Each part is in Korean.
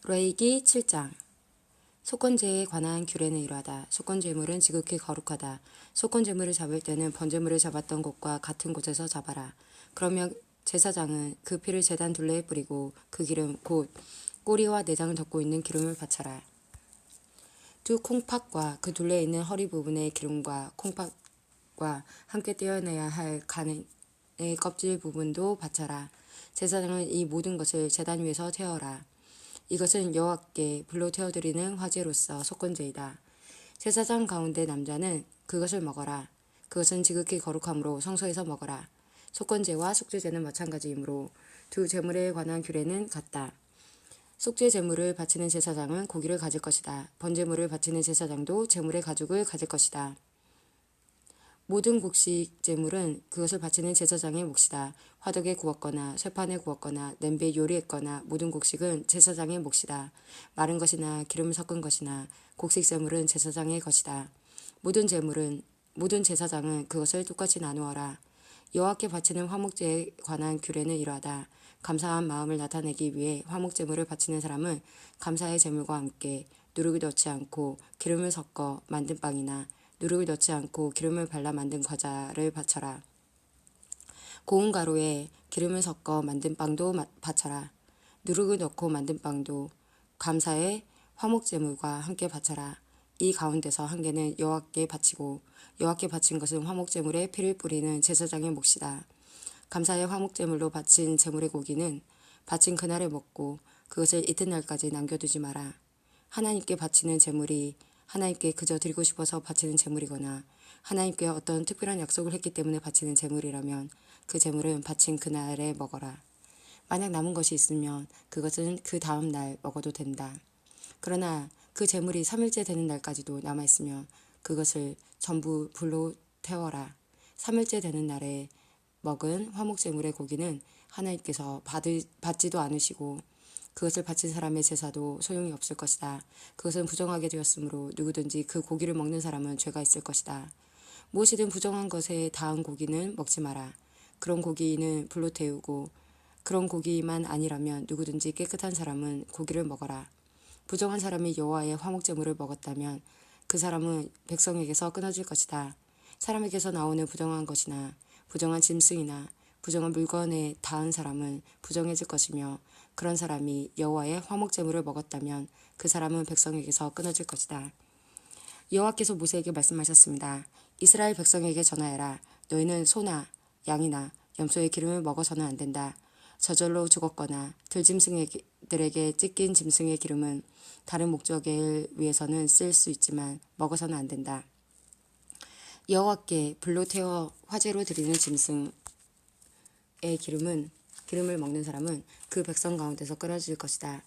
레위기 7장. 속건제에 관한 규례는 이러하다. 속건제물은 지극히 거룩하다. 속건제물을 잡을 때는 번제물을 잡았던 곳과 같은 곳에서 잡아라. 그러면 제사장은 그 피를 제단 둘레에 뿌리고 그 기름 곧 꼬리와 내장을 덮고 있는 기름을 바쳐라. 두 콩팥과 그 둘레에 있는 허리 부분의 기름과 콩팥과 함께 떼어내야 할 간의 껍질 부분도 바쳐라. 제사장은 이 모든 것을 제단 위에서 태워라. 이것은 여호와께 불로 태워드리는 화제로서 속건제이다. 제사장 가운데 남자는 그것을 먹어라. 그것은 지극히 거룩함으로 성소에서 먹어라. 속건제와 속죄제는 마찬가지이므로 두 제물에 관한 규례는 같다. 속죄 제물을 바치는 제사장은 고기를 가질 것이다. 번제물을 바치는 제사장도 제물의 가죽을 가질 것이다. 모든 곡식 제물은 그것을 바치는 제사장의 몫이다. 화덕에 구웠거나 쇠판에 구웠거나 냄비에 요리했거나 모든 곡식은 제사장의 몫이다. 마른 것이나 기름을 섞은 것이나 곡식 제물은 제사장의 것이다. 모든 제사장은 그것을 똑같이 나누어라. 여호와께 바치는 화목제에 관한 규례는 이러하다. 감사한 마음을 나타내기 위해 화목제물을 바치는 사람은 감사의 제물과 함께 누룩을 넣지 않고 기름을 섞어 만든 빵이나 누룩을 넣지 않고 기름을 발라 만든 과자를 바쳐라. 고운 가루에 기름을 섞어 만든 빵도 바쳐라. 누룩을 넣고 만든 빵도 감사의 화목제물과 함께 바쳐라. 이 가운데서 한 개는 여호와께 바치고 여호와께 바친 것은 화목제물에 피를 뿌리는 제사장의 몫이다. 감사의 화목제물로 바친 제물의 고기는 바친 그날에 먹고 그것을 이튿날까지 남겨두지 마라. 하나님께 바치는 제물이 하나님께 그저 드리고 싶어서 바치는 제물이거나 하나님께 어떤 특별한 약속을 했기 때문에 바치는 제물이라면 그 제물은 바친 그날에 먹어라. 만약 남은 것이 있으면 그것은 그 다음 날 먹어도 된다. 그러나 그 제물이 3일째 되는 날까지도 남아있으면 그것을 전부 불로 태워라. 3일째 되는 날에 먹은 화목제물의 고기는 하나님께서 받지도 않으시고 그것을 바친 사람의 제사도 소용이 없을 것이다. 그것은 부정하게 되었으므로 누구든지 그 고기를 먹는 사람은 죄가 있을 것이다. 무엇이든 부정한 것에 닿은 고기는 먹지 마라. 그런 고기는 불로 태우고 그런 고기만 아니라면 누구든지 깨끗한 사람은 고기를 먹어라. 부정한 사람이 여호와의 화목제물을 먹었다면 그 사람은 백성에게서 끊어질 것이다. 사람에게서 나오는 부정한 것이나 부정한 짐승이나 부정한 물건에 닿은 사람은 부정해질 것이며 그런 사람이 여호와의 화목제물을 먹었다면 그 사람은 백성에게서 끊어질 것이다. 여호와께서 모세에게 말씀하셨습니다. 이스라엘 백성에게 전하여라. 너희는 소나 양이나 염소의 기름을 먹어서는 안 된다. 저절로 죽었거나 들짐승들에게 찢긴 짐승의 기름은 다른 목적을 위해서는 쓸 수 있지만 먹어서는 안 된다. 여호와께 불로 태워 화제로 드리는 짐승의 기름을 먹는 사람은 그 백성 가운데서 끊어질 것이다.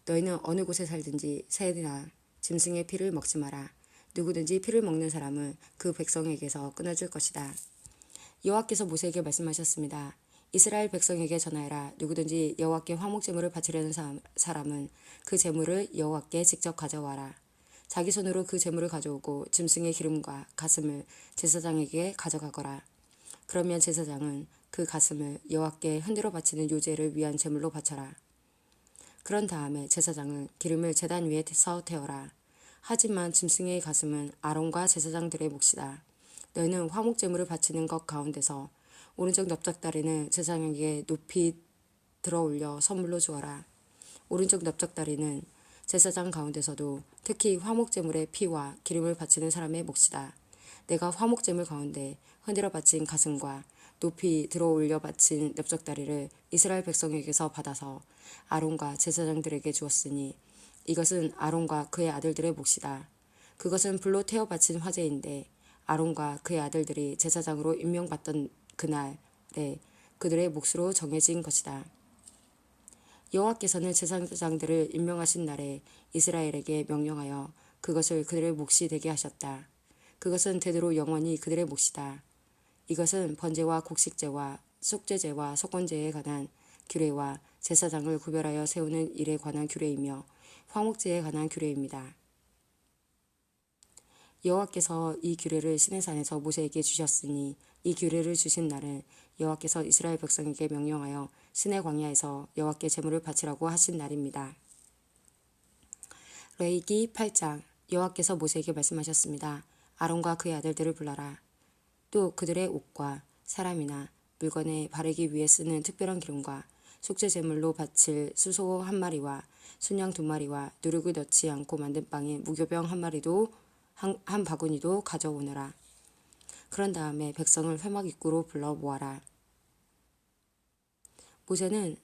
너희는 어느 곳에 살든지 새나 짐승의 피를 먹지 마라. 누구든지 피를 먹는 사람은 그 백성에게서 끊어질 것이다. 여호와께서 모세에게 말씀하셨습니다. 이스라엘 백성에게 전하여라. 누구든지 여호와께 화목제물을 바치려는 사람은 그 제물을 여호와께 직접 가져와라. 자기 손으로 그 제물을 가져오고 짐승의 기름과 가슴을 제사장에게 가져가거라. 그러면 제사장은 그 가슴을 여호와께 흔들어 바치는 요제를 위한 제물로 바쳐라. 그런 다음에 제사장은 기름을 제단 위에서 태워라. 하지만 짐승의 가슴은 아론과 제사장들의 몫이다. 너희는 화목제물을 바치는 것 가운데서 오른쪽 넓적다리는 제사장에게 높이 들어올려 선물로 주어라. 오른쪽 넓적다리는 제사장 가운데서도 특히 화목제물의 피와 기름을 바치는 사람의 몫이다. 내가 화목제물 가운데 흔들어 바친 가슴과 높이 들어올려 바친 넓적다리를 이스라엘 백성에게서 받아서 아론과 제사장들에게 주었으니 이것은 아론과 그의 아들들의 몫이다. 그것은 불로 태워 바친 화제인데 아론과 그의 아들들이 제사장으로 임명받던 그날에 그들의 몫으로 정해진 것이다. 여호와께서는 제사장들을 임명하신 날에 이스라엘에게 명령하여 그것을 그들의 몫이 되게 하셨다. 그것은 대대로 영원히 그들의 몫이다. 이것은 번제와 곡식제와 속죄제와 속건제에 관한 규례와 제사장을 구별하여 세우는 일에 관한 규례이며 화목제에 관한 규례입니다. 여호와께서 이 규례를 시내산에서 모세에게 주셨으니 이 규례를 주신 날은 여호와께서 이스라엘 백성에게 명령하여 시내 광야에서 여호와께 제물을 바치라고 하신 날입니다. 레위기 8장. 여호와께서 모세에게 말씀하셨습니다. 아론과 그의 아들들을 불러라. 또 그들의 옷과 사람이나 물건에 바르기 위해 쓰는 특별한 기름과 속죄 제물로 바칠 수소 한 마리와 순양 두 마리와 누룩을 넣지 않고 만든 빵에 무교병 한 마리도 한 바구니도 가져오너라. 그런 다음에 백성을 회막 입구로 불러 모아라. 모세는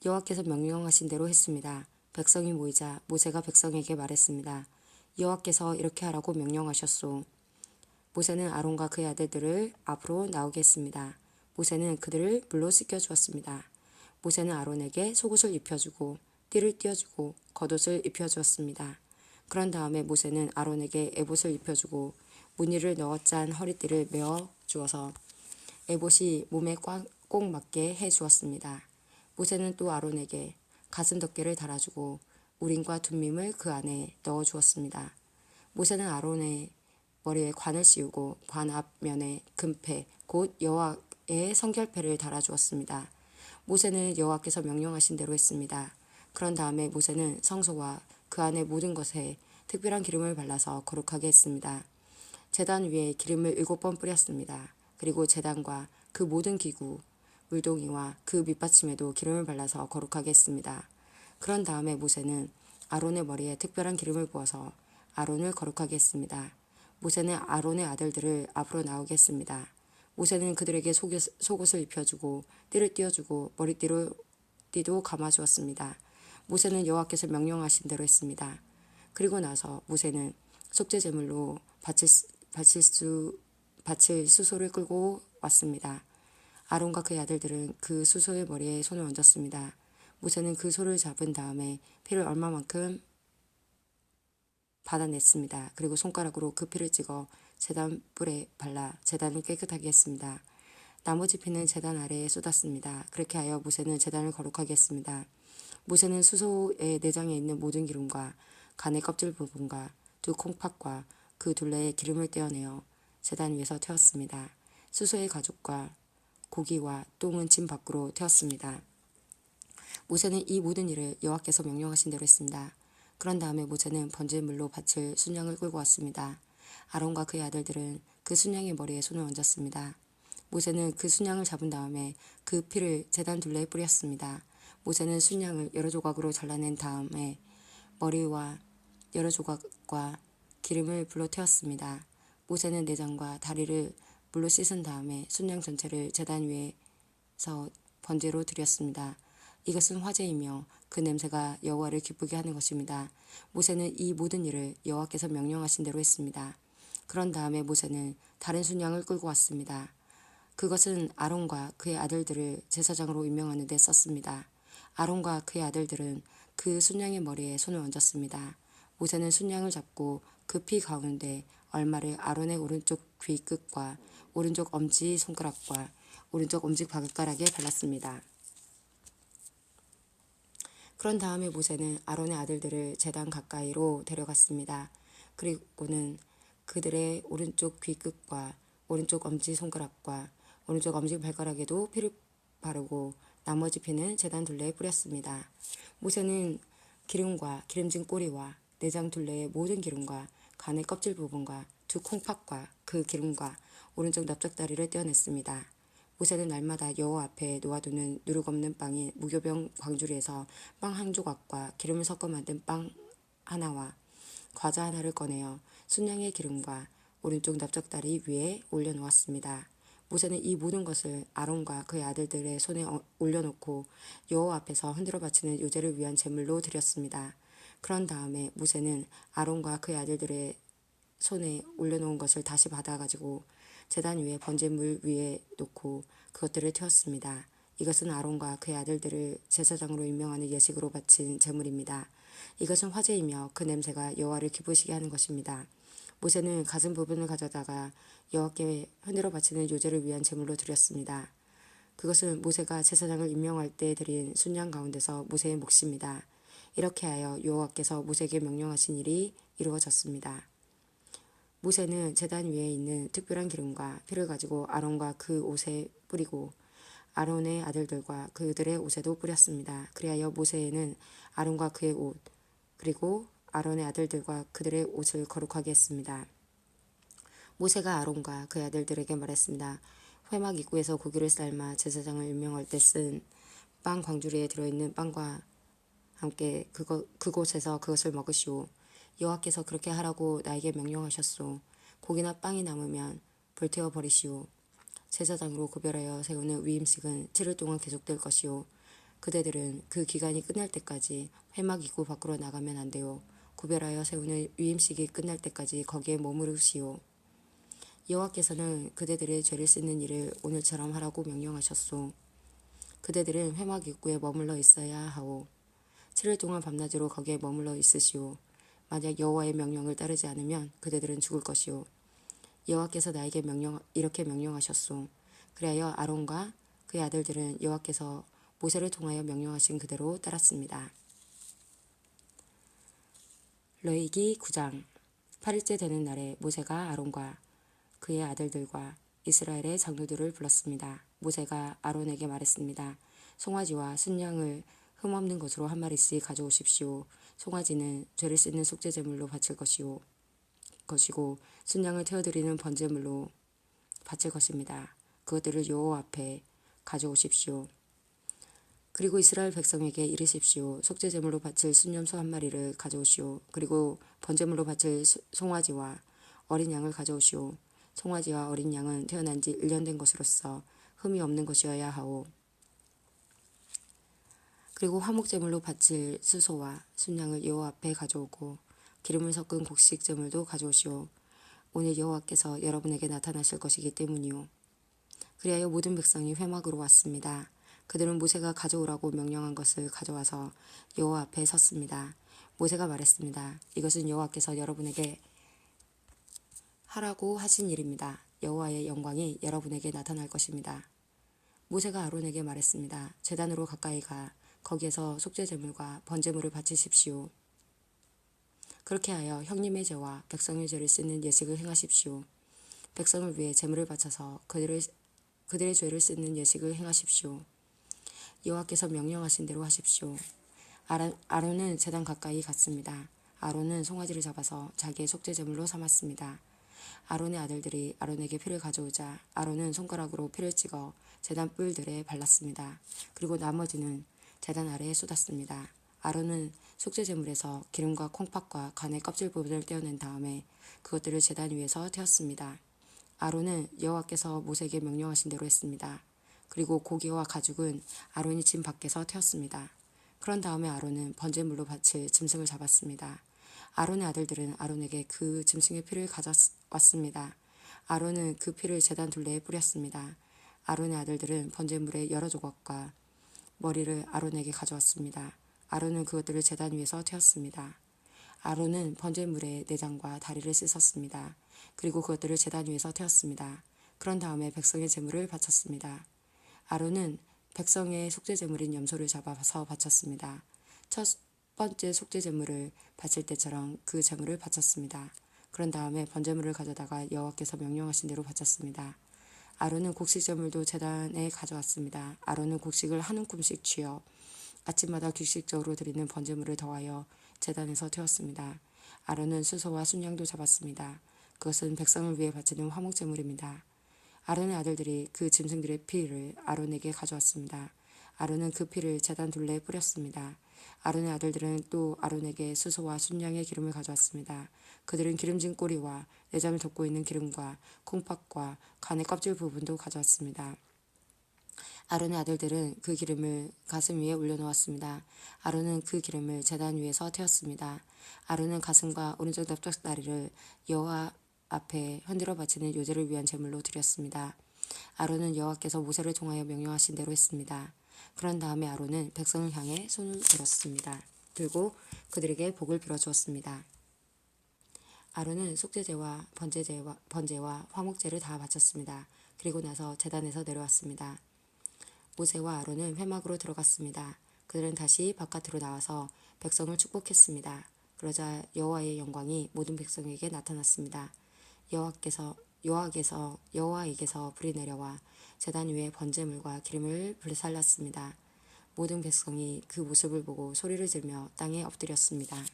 여호와께서 명령하신 대로 했습니다. 백성이 모이자 모세가 백성에게 말했습니다. 여호와께서 이렇게 하라고 명령하셨소. 모세는 아론과 그의 아들들을 앞으로 나오게 했습니다. 모세는 그들을 물로 씻겨 주었습니다. 모세는 아론에게 속옷을 입혀주고 띠를 띄워주고 겉옷을 입혀주었습니다. 그런 다음에 모세는 아론에게 에봇을 입혀주고 무늬를 넣어 짠 허리띠를 메어 주어서 에봇이 몸에 꼭 맞게 해 주었습니다. 모세는 또 아론에게 가슴 덮개를 달아주고 우림과 둠밈을 그 안에 넣어 주었습니다. 모세는 아론의 머리에 관을 씌우고 관 앞면에 금패 곧 여호와의 성결패를 달아주었습니다. 모세는 여호와께서 명령하신 대로 했습니다. 그런 다음에 모세는 성소와 그 안의 모든 것에 특별한 기름을 발라서 거룩하게 했습니다. 제단 위에 기름을 7번 뿌렸습니다. 그리고 제단과 그 모든 기구, 물동이와 그 밑받침에도 기름을 발라서 거룩하게 했습니다. 그런 다음에 모세는 아론의 머리에 특별한 기름을 부어서 아론을 거룩하게 했습니다. 모세는 아론의 아들들을 앞으로 나오게 했습니다. 모세는 그들에게 속옷을 입혀주고 띠를 띄워주고 머리띠도 감아주었습니다. 모세는 여호와께서 명령하신 대로 했습니다. 그리고 나서 모세는 속죄 제물로 바칠 수소를 끌고 왔습니다. 아론과 그의 아들들은 그 수소의 머리에 손을 얹었습니다. 모세는 그 소를 잡은 다음에 피를 얼마만큼 받아냈습니다. 그리고 손가락으로 그 피를 찍어 제단 뿔에 발라 제단을 깨끗하게 했습니다. 나머지 피는 제단 아래에 쏟았습니다. 그렇게 하여 모세는 제단을 거룩하게 했습니다. 모세는 수소의 내장에 있는 모든 기름과 간의 껍질 부분과 두 콩팥과 그 둘레에 기름을 떼어내어 제단 위에서 태웠습니다. 수소의 가죽과 고기와 똥은 진 밖으로 태웠습니다. 모세는 이 모든 일을 여호와께서 명령하신 대로 했습니다. 그런 다음에 모세는 번제물로 바칠 순양을 끌고 왔습니다. 아론과 그의 아들들은 그 순양의 머리에 손을 얹었습니다. 모세는 그 순양을 잡은 다음에 그 피를 제단 둘레에 뿌렸습니다. 모세는 순양을 여러 조각으로 잘라낸 다음에 머리와 여러 조각과 기름을 불로 태웠습니다. 모세는 내장과 다리를 물로 씻은 다음에 순양 전체를 제단 위에서 번제로 드렸습니다. 이것은 화제이며 그 냄새가 여호와를 기쁘게 하는 것입니다. 모세는 이 모든 일을 여호와께서 명령하신 대로 했습니다. 그런 다음에 모세는 다른 순양을 끌고 왔습니다. 그것은 아론과 그의 아들들을 제사장으로 임명하는 데 썼습니다. 아론과 그의 아들들은 그 순양의 머리에 손을 얹었습니다. 모세는 순양을 잡고 그 피 가운데 얼마를 아론의 오른쪽 귀 끝과 오른쪽 엄지 손가락과 오른쪽 엄지 발가락에 발랐습니다. 그런 다음에 모세는 아론의 아들들을 제단 가까이로 데려갔습니다. 그리고는 그들의 오른쪽 귀 끝과 오른쪽 엄지 손가락과 오른쪽 엄지 발가락에도 피를 바르고 나머지 피는 제단 둘레에 뿌렸습니다. 모세는 기름과 기름진 꼬리와 내장 둘레의 모든 기름과 간의 껍질 부분과 두 콩팥과 그 기름과 오른쪽 넓적다리를 떼어냈습니다. 모세는 날마다 여호와 앞에 놓아두는 누룩 없는 빵인 무교병 광주리에서 빵 한 조각과 기름을 섞어 만든 빵 하나와 과자 하나를 꺼내어 순양의 기름과 오른쪽 넓적다리 위에 올려놓았습니다. 모세는 이 모든 것을 아론과 그의 아들들의 손에 올려놓고 여호와 앞에서 흔들어 바치는 요제를 위한 제물로 드렸습니다. 그런 다음에 모세는 아론과 그의 아들들의 손에 올려놓은 것을 다시 받아가지고 제단 위에 번제물 위에 놓고 그것들을 태웠습니다. 이것은 아론과 그의 아들들을 제사장으로 임명하는 예식으로 바친 제물입니다. 이것은 화제이며 그 냄새가 여호와를 기쁘시게 하는 것입니다. 모세는 가슴 부분을 가져다가 여호와께 흔들어 바치는 요제를 위한 제물로 드렸습니다. 그것은 모세가 제사장을 임명할 때 드린 순양 가운데서 모세의 몫입니다. 이렇게 하여 여호와께서 모세에게 명령하신 일이 이루어졌습니다. 모세는 제단 위에 있는 특별한 기름과 피를 가지고 아론과 그 옷에 뿌리고 아론의 아들들과 그들의 옷에도 뿌렸습니다. 그리하여 모세는 아론과 그의 옷 그리고 아론의 아들들과 그들의 옷을 거룩하게 했습니다. 모세가 아론과 그의 아들들에게 말했습니다. 회막 입구에서 고기를 삶아 제사장을 임명할 때 쓴 빵 광주리에 들어있는 빵과 함께 그곳에서 그것을 먹으시오. 여호와께서 그렇게 하라고 나에게 명령하셨소. 고기나 빵이 남으면 불태워 버리시오. 제사장으로 구별하여 세우는 위임식은 7일 동안 계속될 것이오. 그대들은 그 기간이 끝날 때까지 회막 입구 밖으로 나가면 안 돼요. 구별하여 세우는 위임식이 끝날 때까지 거기에 머무르시오. 여호와께서는 그대들의 죄를 씻는 일을 오늘처럼 하라고 명령하셨소. 그대들은 회막 입구에 머물러 있어야 하오. 7일 동안 밤낮으로 거기에 머물러 있으시오. 만약 여호와의 명령을 따르지 않으면 그대들은 죽을 것이오. 여호와께서 나에게 이렇게 명령하셨소. 그리하여 아론과 그의 아들들은 여호와께서 모세를 통하여 명령하신 그대로 따랐습니다. 레위기 9장 8일째 되는 날에 모세가 아론과 그의 아들들과 이스라엘의 장로들을 불렀습니다. 모세가 아론에게 말했습니다. 송아지와 순양을 흠없는 것으로 한 마리씩 가져오십시오. 송아지는 죄를 씻는 속죄제물로 바칠 것이고 순양을 태워드리는 번제물로 바칠 것입니다. 그것들을 여호와 앞에 가져오십시오. 그리고 이스라엘 백성에게 이르십시오. 속죄제물로 바칠 순염소 한 마리를 가져오시오. 그리고 번제물로 바칠 송아지와 어린 양을 가져오시오. 송아지와 어린 양은 태어난 지 1년 된 것으로서 흠이 없는 것이어야 하오. 그리고 화목제물로 바칠 수소와 순양을 여호와 앞에 가져오고 기름을 섞은 곡식제물도 가져오시오. 오늘 여호와께서 여러분에게 나타나실 것이기 때문이오. 그리하여 모든 백성이 회막으로 왔습니다. 그들은 모세가 가져오라고 명령한 것을 가져와서 여호와 앞에 섰습니다. 모세가 말했습니다. 이것은 여호와께서 여러분에게 하라고 하신 일입니다. 여호와의 영광이 여러분에게 나타날 것입니다. 모세가 아론에게 말했습니다. 제단으로 가까이 가 거기에서 속죄제물과 번제물을 바치십시오. 그렇게 하여 형님의 죄와 백성의 죄를 씻는 예식을 행하십시오. 백성을 위해 제물을 바쳐서 그들의 죄를 씻는 예식을 행하십시오. 여호와께서 명령하신 대로 하십시오. 아론은 제단 가까이 갔습니다. 아론은 송아지를 잡아서 자기의 속죄제물로 삼았습니다. 아론의 아들들이 아론에게 피를 가져오자 아론은 손가락으로 피를 찍어 제단 뿔들에 발랐습니다. 그리고 나머지는 제단 아래에 쏟았습니다. 아론은 속죄제물에서 기름과 콩팥과 간의 껍질 부분을 떼어낸 다음에 그것들을 제단 위에서 태웠습니다. 아론은 여호와께서 모세에게 명령하신 대로 했습니다. 그리고 고기와 가죽은 아론이 짐 밖에서 태웠습니다. 그런 다음에 아론은 번제물로 바칠 짐승을 잡았습니다. 아론의 아들들은 아론에게 그 짐승의 피를 가져왔습니다. 아론은 그 피를 제단 둘레에 뿌렸습니다. 아론의 아들들은 번제물의 여러 조각과 머리를 아론에게 가져왔습니다. 아론은 그것들을 제단 위에서 태웠습니다. 아론은 번제물의 내장과 다리를 씻었습니다. 그리고 그것들을 제단 위에서 태웠습니다. 그런 다음에 백성의 제물을 바쳤습니다. 아론은 백성의 속죄제물인 염소를 잡아서 바쳤습니다. 첫 번째 속죄제물을 바칠 때처럼 그 제물을 바쳤습니다. 그런 다음에 번제물을 가져다가 여호와께서 명령하신 대로 바쳤습니다. 아론은 곡식제물도 제단에 가져왔습니다. 아론은 곡식을 한 움큼씩 쥐어 아침마다 규칙적으로 드리는 번제물을 더하여 제단에서 태웠습니다. 아론은 수소와 순양도 잡았습니다. 그것은 백성을 위해 바치는 화목제물입니다. 아론의 아들들이 그 짐승들의 피를 아론에게 가져왔습니다. 아론은 그 피를 제단 둘레에 뿌렸습니다. 아론의 아들들은 또 아론에게 수소와 순양의 기름을 가져왔습니다. 그들은 기름진 꼬리와 내장을 덮고 있는 기름과 콩팥과 간의 껍질 부분도 가져왔습니다. 아론의 아들들은 그 기름을 가슴 위에 올려놓았습니다. 아론은 그 기름을 제단 위에서 태웠습니다. 아론은 가슴과 오른쪽 넓적다리를 여호와 앞에 흔들어 바치는 요제를 위한 제물로 드렸습니다. 아론은 여호와께서 모세를 통하여 명령하신 대로 했습니다. 그런 다음에 아론은 백성을 향해 손을 들고 그들에게 복을 빌어주었습니다. 아론은 속죄제와 번제와 화목제를 다 바쳤습니다. 그리고 나서 제단에서 내려왔습니다. 모세와 아론은 회막으로 들어갔습니다. 그들은 다시 바깥으로 나와서 백성을 축복했습니다. 그러자 여호와의 영광이 모든 백성에게 나타났습니다. 여호와에게서 불이 내려와 제단 위에 번제물과 기름을 불살랐습니다. 모든 백성이 그 모습을 보고 소리를 지르며 땅에 엎드렸습니다.